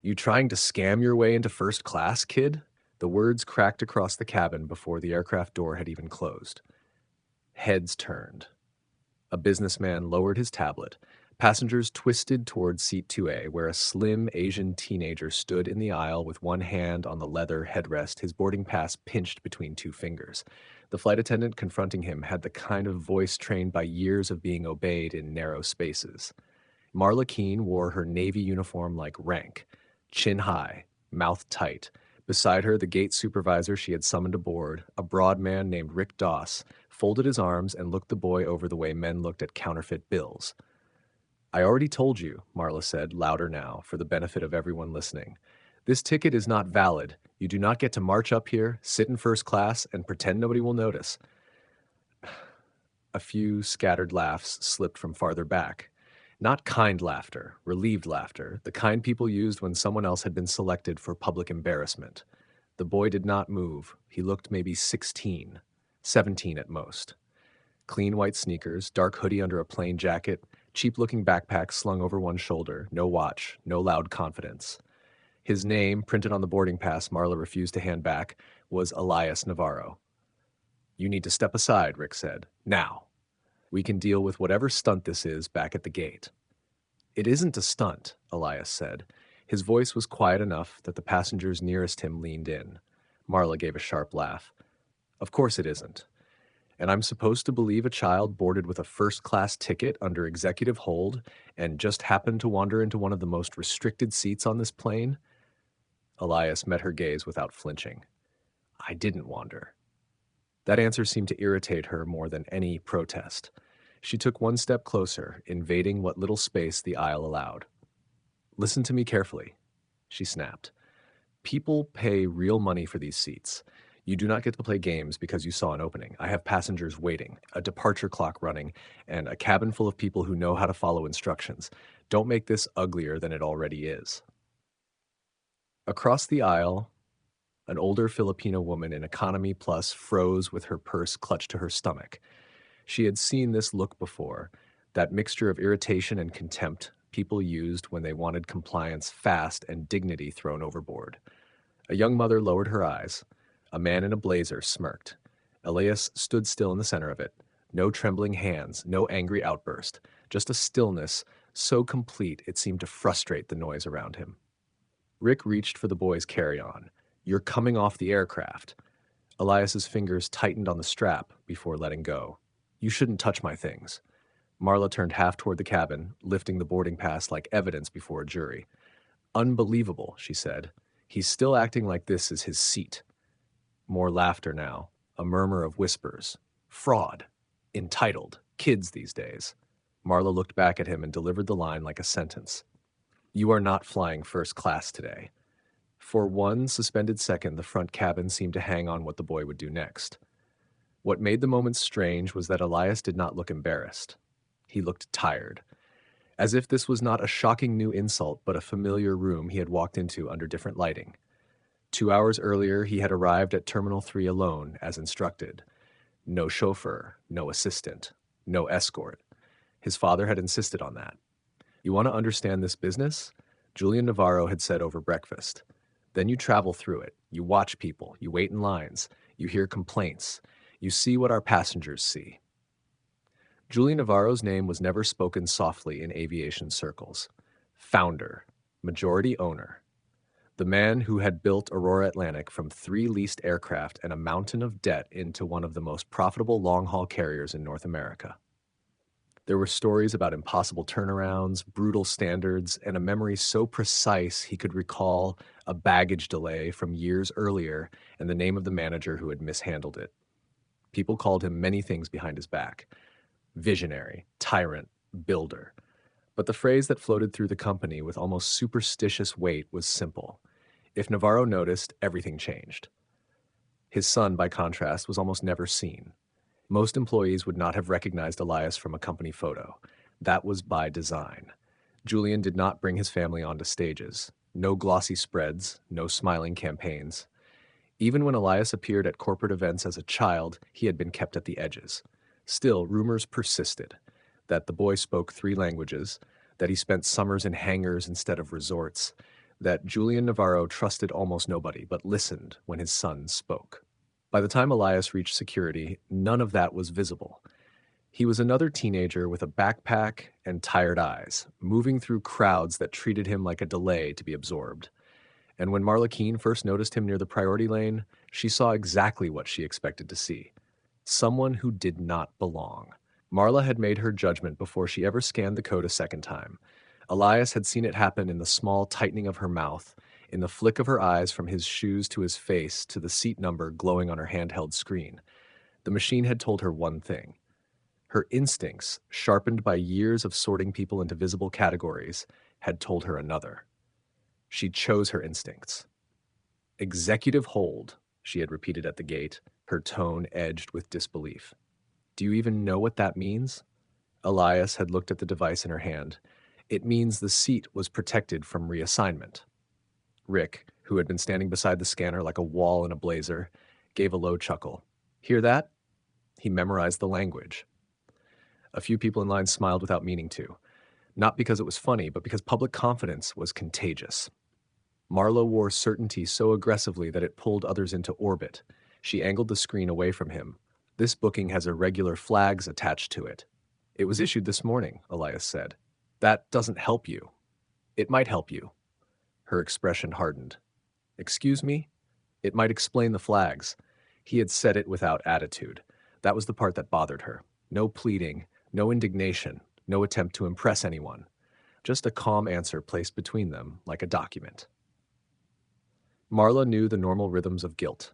You trying to scam your way into first class, kid? The words cracked across the cabin before the aircraft door had even closed. Heads turned. A businessman lowered his tablet. Passengers twisted toward seat 2A, where a slim Asian teenager stood in the aisle with one hand on the leather headrest, his boarding pass pinched between two fingers. The flight attendant confronting him had the kind of voice trained by years of being obeyed in narrow spaces. Marla Keene wore her Navy uniform like rank, chin high, mouth tight. Beside her, the gate supervisor she had summoned aboard, a broad man named Rick Doss, folded his arms and looked the boy over the way men looked at counterfeit bills. I already told you, Marla said, louder now, for the benefit of everyone listening. This ticket is not valid. You do not get to march up here, sit in first class, and pretend nobody will notice. A few scattered laughs slipped from farther back. Not kind laughter, relieved laughter, the kind people used when someone else had been selected for public embarrassment. The boy did not move. He looked maybe 16, 17 at most. Clean white sneakers, dark hoodie under a plain jacket, cheap-looking backpack slung over one shoulder, no watch, no loud confidence. His name, printed on the boarding pass Marla refused to hand back, was Elias Navarro. You need to step aside, Rick said. Now. We can deal with whatever stunt this is back at the gate. It isn't a stunt, Elias said. His voice was quiet enough that the passengers nearest him leaned in. Marla gave a sharp laugh. Of course it isn't. And I'm supposed to believe a child boarded with a first-class ticket under executive hold and just happened to wander into one of the most restricted seats on this plane? Elias met her gaze without flinching. I didn't wander. That answer seemed to irritate her more than any protest. She took one step closer, invading what little space the aisle allowed. Listen to me carefully, she snapped. People pay real money for these seats. You do not get to play games because you saw an opening. I have passengers waiting, a departure clock running, and a cabin full of people who know how to follow instructions. Don't make this uglier than it already is. Across the aisle, an older Filipino woman in economy plus froze with her purse clutched to her stomach. She had seen this look before, that mixture of irritation and contempt people used when they wanted compliance fast and dignity thrown overboard. A young mother lowered her eyes. A man in a blazer smirked. Elias stood still in the center of it. No trembling hands, no angry outburst, just a stillness so complete it seemed to frustrate the noise around him. Rick reached for the boy's carry-on. You're coming off the aircraft. Elias's fingers tightened on the strap before letting go. You shouldn't touch my things. Marla turned half toward the cabin, lifting the boarding pass like evidence before a jury. Unbelievable, she said. He's still acting like this is his seat. More laughter now, a murmur of whispers. Fraud. Entitled. Kids these days. Marla looked back at him and delivered the line like a sentence. You are not flying first class today. For one suspended second, the front cabin seemed to hang on what the boy would do next. What made the moment strange was that Elias did not look embarrassed. He looked tired, as if this was not a shocking new insult, but a familiar room he had walked into under different lighting. 2 hours earlier, he had arrived at Terminal 3 alone, as instructed. No chauffeur, no assistant, no escort. His father had insisted on that. You want to understand this business? Julian Navarro had said over breakfast. Then you travel through it. You watch people. You wait in lines. You hear complaints. You see what our passengers see. Julian Navarro's name was never spoken softly in aviation circles. Founder, majority owner. The man who had built Aurora Atlantic from 3 leased aircraft and a mountain of debt into one of the most profitable long-haul carriers in North America. There were stories about impossible turnarounds, brutal standards, and a memory so precise he could recall a baggage delay from years earlier and the name of the manager who had mishandled it. People called him many things behind his back. Visionary, tyrant, builder. But the phrase that floated through the company with almost superstitious weight was simple. If Navarro noticed, everything changed. His son, by contrast, was almost never seen. Most employees would not have recognized Elias from a company photo. That was by design. Julian did not bring his family onto stages. No glossy spreads, no smiling campaigns. Even when Elias appeared at corporate events as a child, he had been kept at the edges. Still, rumors persisted that the boy spoke 3 languages, that he spent summers in hangars instead of resorts, that Julian Navarro trusted almost nobody, but listened when his son spoke. By the time Elias reached security, none of that was visible. He was another teenager with a backpack and tired eyes, moving through crowds that treated him like a delay to be absorbed. And when Marla Keene first noticed him near the priority lane, she saw exactly what she expected to see. Someone who did not belong. Marla had made her judgment before she ever scanned the code a second time. Elias had seen it happen in the small tightening of her mouth, in the flick of her eyes from his shoes to his face to the seat number glowing on her handheld screen. The machine had told her one thing. Her instincts, sharpened by years of sorting people into visible categories, had told her another. She chose her instincts. Executive hold, she had repeated at the gate, her tone edged with disbelief. Do you even know what that means? Elias had looked at the device in her hand. It means the seat was protected from reassignment. Rick, who had been standing beside the scanner like a wall in a blazer, gave a low chuckle. Hear that? He memorized the language. A few people in line smiled without meaning to, not because it was funny, but because public confidence was contagious. Marla wore certainty so aggressively that it pulled others into orbit. She angled the screen away from him. This booking has irregular flags attached to it. It was issued this morning, Elias said. That doesn't help you. It might help you. Her expression hardened. Excuse me? It might explain the flags. He had said it without attitude. That was the part that bothered her. No pleading, no indignation, no attempt to impress anyone. Just a calm answer placed between them like a document. Marla knew the normal rhythms of guilt.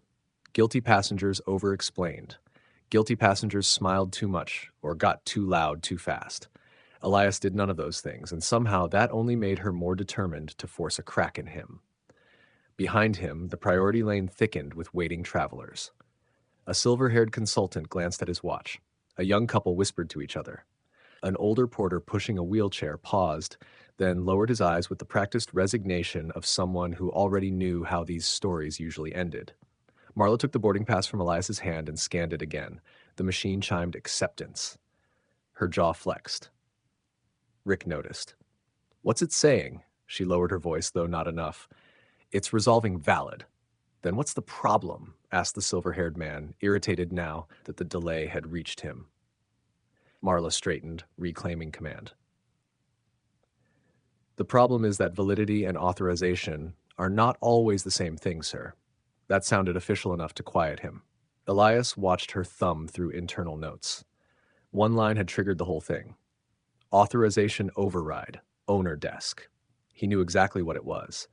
Guilty passengers over-explained. Guilty passengers smiled too much or got too loud too fast. Elias did none of those things, and somehow that only made her more determined to force a crack in him. Behind him, the priority lane thickened with waiting travelers. A silver-haired consultant glanced at his watch. A young couple whispered to each other. An older porter pushing a wheelchair paused, then lowered his eyes with the practiced resignation of someone who already knew how these stories usually ended. Marla took the boarding pass from Elias's hand and scanned it again. The machine chimed acceptance. Her jaw flexed. Rick noticed. What's it saying? She lowered her voice, though not enough. It's resolving valid. Then what's the problem? Asked the silver-haired man, irritated now that the delay had reached him. Marla straightened, reclaiming command. The problem is that validity and authorization are not always the same thing, sir. That sounded official enough to quiet him. Elias watched her thumb through internal notes. One line had triggered the whole thing. Authorization override, owner desk. He knew exactly what it was.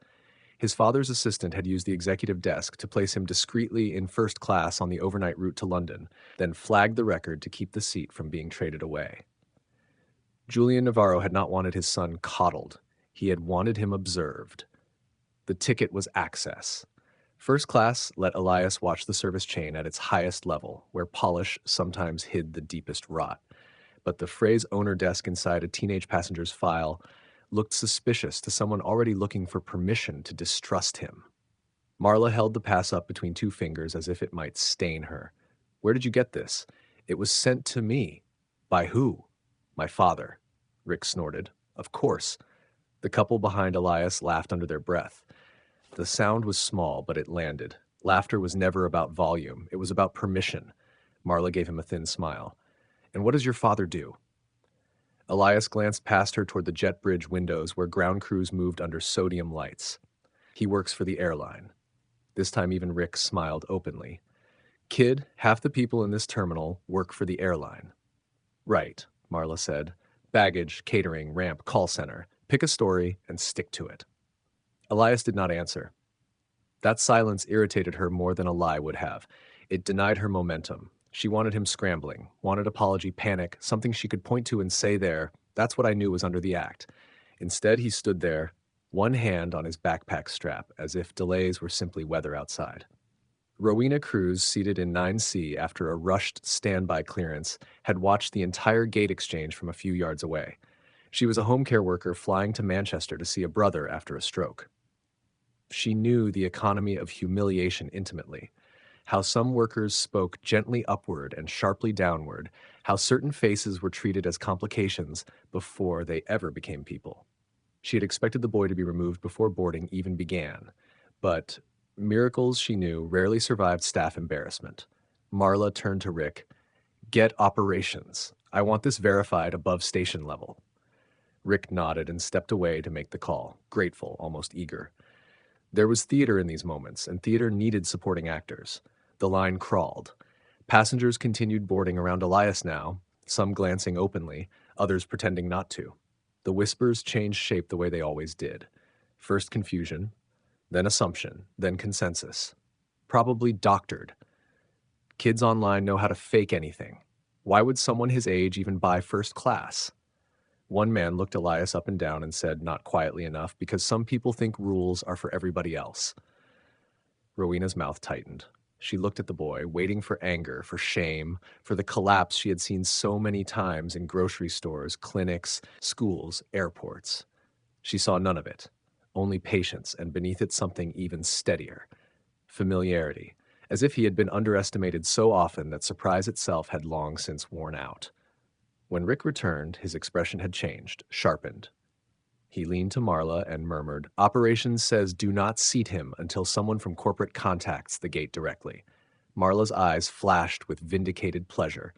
His father's assistant had used the executive desk to place him discreetly in first class on the overnight route to London, then flagged the record to keep the seat from being traded away. Julian Navarro had not wanted his son coddled. He had wanted him observed. The ticket was access. First class let Elias watch the service chain at its highest level, where polish sometimes hid the deepest rot. But the phrase owner desk inside a teenage passenger's file looked suspicious to someone already looking for permission to distrust him. Marla held the pass up between two fingers as if it might stain her. Where did you get this? It was sent to me. By who? My father. Rick snorted. Of course. The couple behind Elias laughed under their breath. The sound was small, but it landed. Laughter was never about volume. It was about permission. Marla gave him a thin smile. And what does your father do? Elias glanced past her toward the jet bridge windows where ground crews moved under sodium lights. He works for the airline. This time even Rick smiled openly. Kid, half the people in this terminal work for the airline. Right, Marla said. Baggage, catering, ramp, call center. Pick a story and stick to it. Elias did not answer. That silence irritated her more than a lie would have. It denied her momentum. She wanted him scrambling, wanted apology, panic, something she could point to and say there, that's what I knew was under the act. Instead, he stood there, one hand on his backpack strap, as if delays were simply weather outside. Rowena Cruz, seated in 9C after a rushed standby clearance, had watched the entire gate exchange from a few yards away. She was a home care worker flying to Manchester to see a brother after a stroke. She knew the economy of humiliation intimately. How some workers spoke gently upward and sharply downward, how certain faces were treated as complications before they ever became people. She had expected the boy to be removed before boarding even began, but miracles, she knew, rarely survived staff embarrassment. Marla turned to Rick. Get operations. I want this verified above station level. Rick nodded and stepped away to make the call, grateful, almost eager. There was theater in these moments, and theater needed supporting actors. The line crawled. Passengers continued boarding around Elias now, some glancing openly, others pretending not to. The whispers changed shape the way they always did. First confusion, then assumption, then consensus. Probably doctored. Kids online know how to fake anything. Why would someone his age even buy first class? One man looked Elias up and down and said, not quietly enough, because some people think rules are for everybody else. Rowena's mouth tightened. She looked at the boy, waiting for anger, for shame, for the collapse she had seen so many times in grocery stores, clinics, schools, airports. She saw none of it, only patience, and beneath it something even steadier. Familiarity, as if he had been underestimated so often that surprise itself had long since worn out. When Rick returned, his expression had changed, sharpened. He leaned to Marla and murmured, "Operations says do not seat him until someone from corporate contacts the gate directly." Marla's eyes flashed with vindicated pleasure.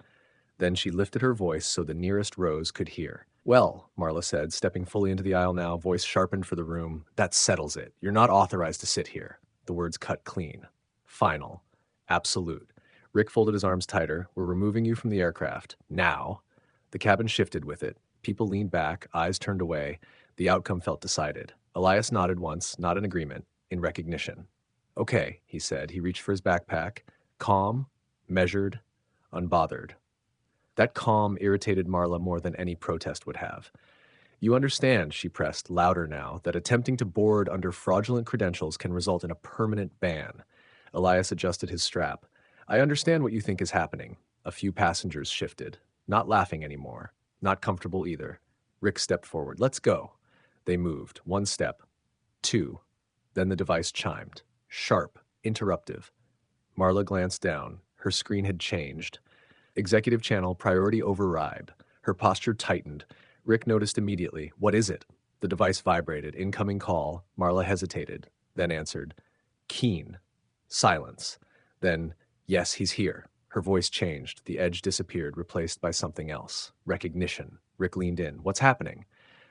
Then she lifted her voice so the nearest rows could hear. "Well," Marla said, stepping fully into the aisle now, voice sharpened for the room, "that settles it. You're not authorized to sit here." The words cut clean. Final. Absolute. Rick folded his arms tighter. "We're removing you from the aircraft. Now." The cabin shifted with it. People leaned back, eyes turned away. The outcome felt decided. Elias nodded once, not in agreement, in recognition. "Okay," he said. He reached for his backpack. Calm, measured, unbothered. That calm irritated Marla more than any protest would have. "You understand," she pressed, louder now, "that attempting to board under fraudulent credentials can result in a permanent ban." Elias adjusted his strap. "I understand what you think is happening." A few passengers shifted. Not laughing anymore. Not comfortable either. Rick stepped forward. "Let's go." They moved. One step. Two. Then the device chimed. Sharp. Interruptive. Marla glanced down. Her screen had changed. Executive channel, priority override. Her posture tightened. Rick noticed immediately. "What is it?" The device vibrated. Incoming call. Marla hesitated. Then answered. "Keen." Silence. Then, "Yes, he's here." Her voice changed. The edge disappeared, replaced by something else. Recognition. Rick leaned in. "What's happening?"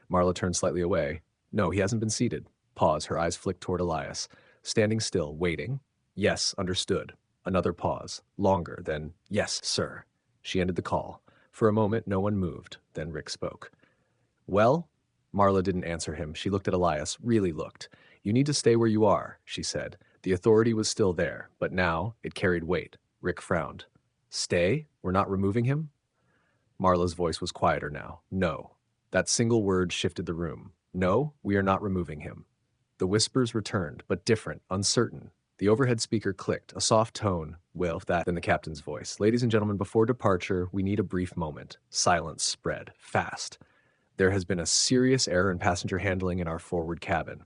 Marla turned slightly away. "No, he hasn't been seated." Pause. Her eyes flicked toward Elias. Standing still, waiting. "Yes, understood." Another pause. Longer. Then, "Yes, sir." She ended the call. For a moment, no one moved. Then Rick spoke. "Well?" Marla didn't answer him. She looked at Elias, really looked. "You need to stay where you are," she said. The authority was still there, but now it carried weight. Rick frowned. "Stay? We're not removing him?" Marla's voice was quieter now. "No." That single word shifted the room. "No, we are not removing him." The whispers returned, but different, uncertain. The overhead speaker clicked, a soft tone, well, if that, then the captain's voice. "Ladies and gentlemen, before departure, we need a brief moment." Silence spread, fast. "There has been a serious error in passenger handling in our forward cabin."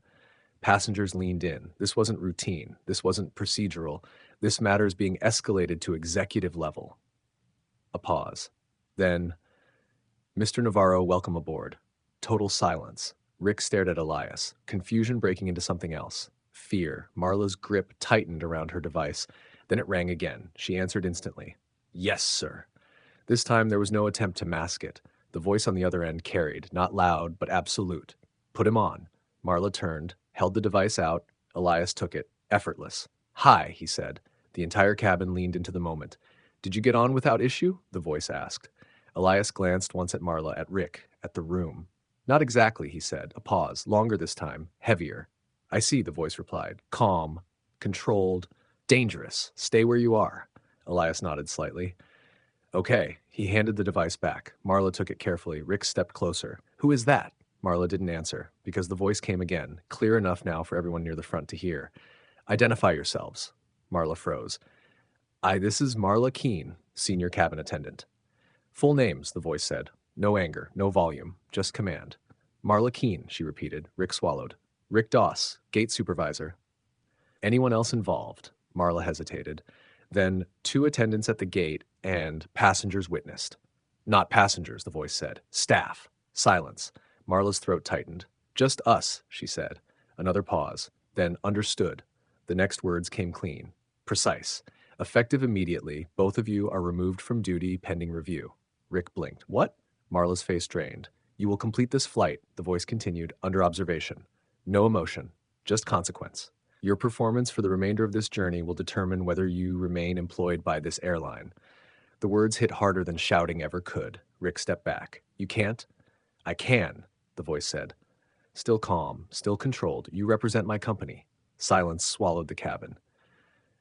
Passengers leaned in. This wasn't routine. This wasn't procedural. This matter is being escalated to executive level. A pause. Then, "Mr. Navarro, welcome aboard." Total silence. Rick stared at Elias, confusion breaking into something else. Fear. Marla's grip tightened around her device. Then it rang again. She answered instantly. "Yes, sir." This time there was no attempt to mask it. The voice on the other end carried, not loud, but absolute. "Put him on." Marla turned, held the device out. Elias took it, effortless. "Hi," he said. The entire cabin leaned into the moment. "Did you get on without issue?" the voice asked. Elias glanced once at Marla, at Rick, at the room. "Not exactly," he said. A pause, longer this time, heavier. "I see," the voice replied. "Calm, controlled, dangerous. Stay where you are." Elias nodded slightly. "Okay." He handed the device back. Marla took it carefully. Rick stepped closer. "Who is that?" Marla didn't answer, because the voice came again, clear enough now for everyone near the front to hear. "Identify yourselves." Marla froze. This is Marla Keene, senior cabin attendant." "Full names," the voice said. No anger, no volume, just command. "Marla Keene," she repeated. Rick swallowed. "Rick Doss, gate supervisor." "Anyone else involved?" Marla hesitated. Then, "2 attendants at the gate and passengers witnessed." "Not passengers," the voice said. "Staff." Silence. Marla's throat tightened. Just us, she said. Another pause. Then understood. The next words came clean. Precise. Effective immediately, both of you are removed from duty pending review. Rick blinked. What? Marla's face drained. You will complete this flight, the voice continued, under observation. No emotion, just consequence. Your performance for the remainder of this journey will determine whether you remain employed by this airline. The words hit harder than shouting ever could. Rick stepped back. You can't? I can, the voice said. Still calm, still controlled. You represent my company. Silence swallowed the cabin.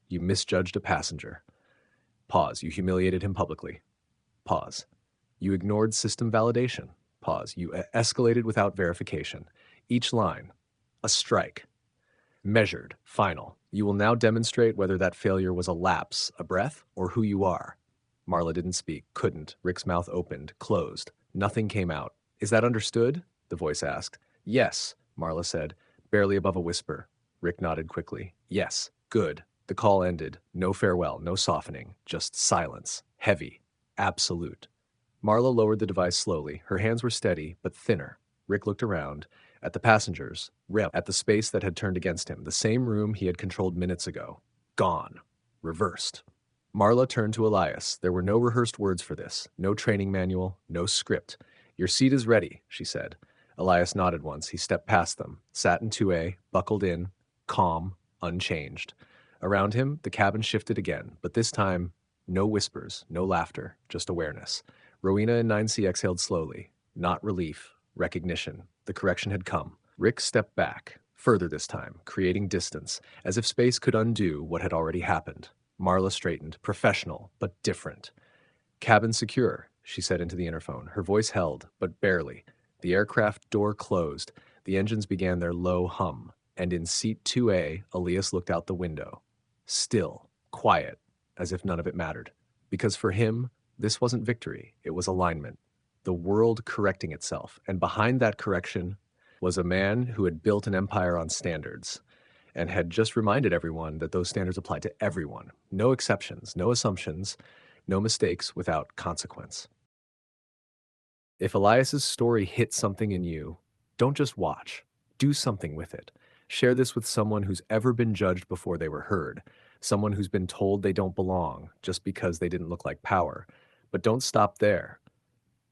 You misjudged a passenger. Pause. You humiliated him publicly. Pause. You ignored system validation. Pause. You escalated without verification. Each line. A strike. Measured. Final. You will now demonstrate whether that failure was a lapse, a breath, or who you are. Marla didn't speak, couldn't. Rick's mouth opened, closed. Nothing came out. Is that understood? The voice asked. Yes, Marla said, barely above a whisper. Rick nodded quickly. Yes. Good. The call ended. No farewell, no softening. Just silence. Heavy. Absolute. Marla lowered the device slowly. Her hands were steady, but thinner. Rick looked around. At the passengers. At the space that had turned against him. The same room he had controlled minutes ago. Gone. Reversed. Marla turned to Elias. There were no rehearsed words for this. No training manual. No script. Your seat is ready, she said. Elias nodded once. He stepped past them. Sat in 2A. Buckled in. Calm. Unchanged. Around him, the cabin shifted again. But this time, no whispers. No laughter. Just awareness. Rowena and 9C exhaled slowly. Not relief. Recognition. The correction had come. Rick stepped back. Further this time. Creating distance. As if space could undo what had already happened. Marla straightened. Professional, but different. Cabin secure, she said into the interphone. Her voice held, but barely. The aircraft door closed. The engines began their low hum. And in seat 2A, Elias looked out the window. Still. Quiet. As if none of it mattered. Because for him, this wasn't victory. It was alignment. The world correcting itself. And behind that correction was a man who had built an empire on standards and had just reminded everyone that those standards apply to everyone. No exceptions, no assumptions, no mistakes without consequence. If Elias's story hit something in you, don't just watch. Do something with it. Share this with someone who's ever been judged before they were heard, someone who's been told they don't belong just because they didn't look like power. But don't stop there.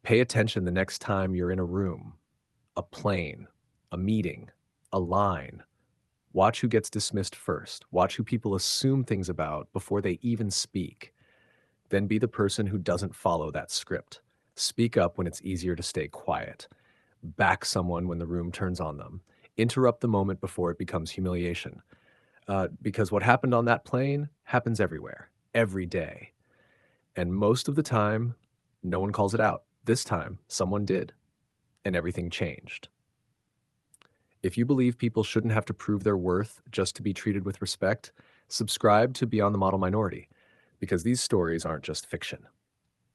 Pay attention the next time you're in a room, a plane, a meeting, a line. Watch who gets dismissed first. Watch who people assume things about before they even speak. Then be the person who doesn't follow that script. Speak up when it's easier to stay quiet. Back someone when the room turns on them. Interrupt the moment before it becomes humiliation. Because what happened on that plane happens everywhere, every day. And most of the time, no one calls it out. This time, someone did. And everything changed. If you believe people shouldn't have to prove their worth just to be treated with respect, subscribe to Beyond the Model Minority, because these stories aren't just fiction.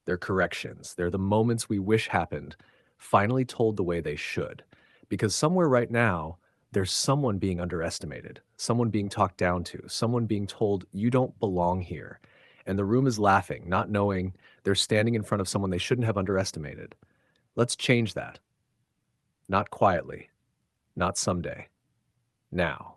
They're corrections. They're the moments we wish happened, finally told the way they should. Because somewhere right now, there's someone being underestimated, someone being talked down to, someone being told, you don't belong here. And the room is laughing, not knowing they're standing in front of someone they shouldn't have underestimated. Let's change that. Not quietly. Not someday. Now.